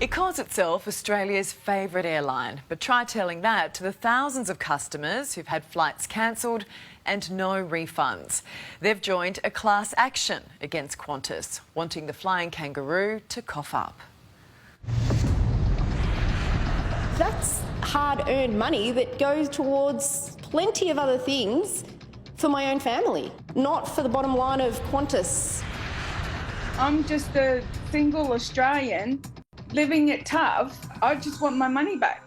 It calls itself Australia's favourite airline, but try telling that to the thousands of customers who've had flights cancelled and no refunds. They've joined a class action against Qantas, wanting the flying kangaroo to cough up. That's hard-earned money that goes towards plenty of other things for my own family, not for the bottom line of Qantas. I'm just a single Australian living it tough. I just want my money back.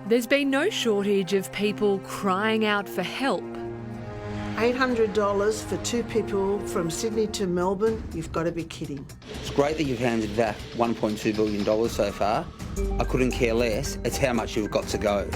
There's been no shortage of people crying out for help. $800 for two people from Sydney to Melbourne, you've got to be kidding. It's great that you've handed back $1.2 billion so far. I couldn't care less. It's how much you've got to go.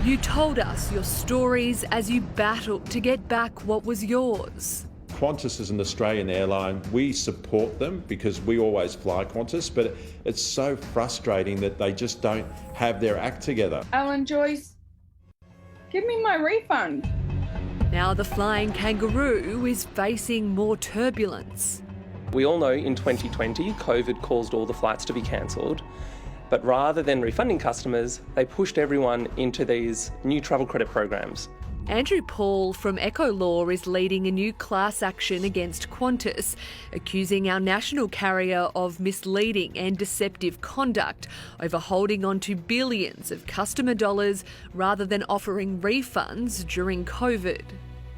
You told us your stories as you battled to get back what was yours. Qantas is an Australian airline. We support them because we always fly Qantas, but it's so frustrating that they just don't have their act together. Alan Joyce, give me my refund. Now the flying kangaroo is facing more turbulence. We all know in 2020, COVID caused all the flights to be cancelled. But rather than refunding customers, they pushed everyone into these new travel credit programs. Andrew Paul from Echo Law is leading a new class action against Qantas, accusing our national carrier of misleading and deceptive conduct over holding on to billions of customer dollars rather than offering refunds during COVID.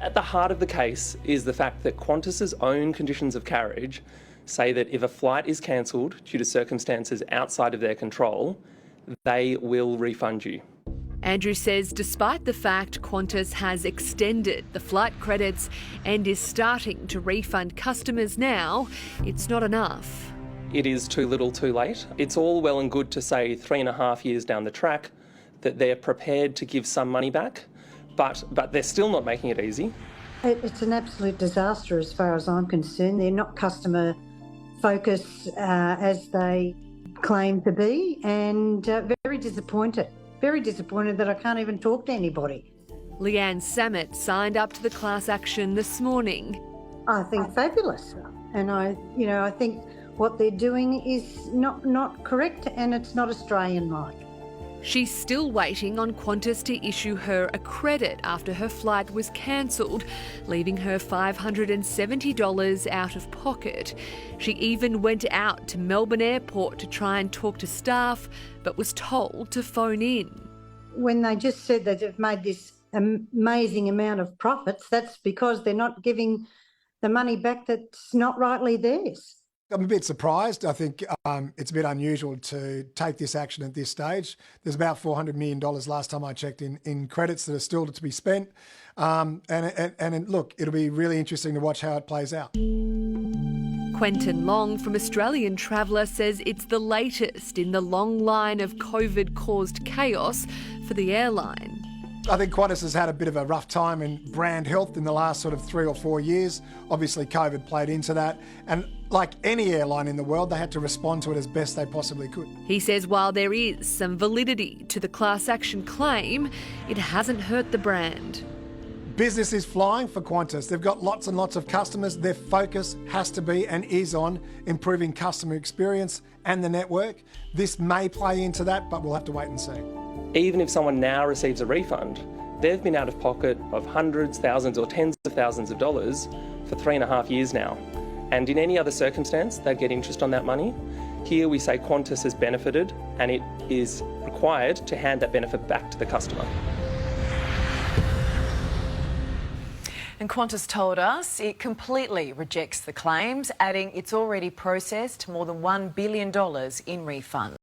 At the heart of the case is the fact that Qantas's own conditions of carriage say that if a flight is cancelled due to circumstances outside of their control, they will refund you. Andrew says despite the fact Qantas has extended the flight credits and is starting to refund customers now, it's not enough. It is too little too late. It's all well and good to say 3.5 years down the track that they're prepared to give some money back, but they're still not making it easy. It's an absolute disaster as far as I'm concerned. They're not customer focused as they claim to be, and very disappointed. Very disappointed that I can't even talk to anybody. Leanne Samet signed up to the class action this morning. I think fabulous, and I think what they're doing is not correct, and it's not Australian-like. She's still waiting on Qantas to issue her a credit after her flight was cancelled, leaving her $570 out of pocket. She even went out to Melbourne Airport to try and talk to staff, but was told to phone in. When they just said that they've made this amazing amount of profits, that's because they're not giving the money back that's not rightly theirs. I'm a bit surprised. I think it's a bit unusual to take this action at this stage. There's about $400 million last time I checked in credits that are still to be spent. And look, it'll be really interesting to watch how it plays out. Quentin Long from Australian Traveller says it's the latest in the long line of COVID-caused chaos for the airline. I think Qantas has had a bit of a rough time in brand health in the last sort of 3 or 4 years. Obviously, COVID played into that. And like any airline in the world, they had to respond to it as best they possibly could. He says while there is some validity to the class action claim, it hasn't hurt the brand. Business is flying for Qantas. They've got lots and lots of customers. Their focus has to be and is on improving customer experience and the network. This may play into that, but we'll have to wait and see. Even if someone now receives a refund, they've been out of pocket of hundreds, thousands or tens of thousands of dollars for 3.5 years now. And in any other circumstance, they'd get interest on that money. Here we say Qantas has benefited and it is required to hand that benefit back to the customer. And Qantas told us it completely rejects the claims, adding it's already processed more than $1 billion in refunds.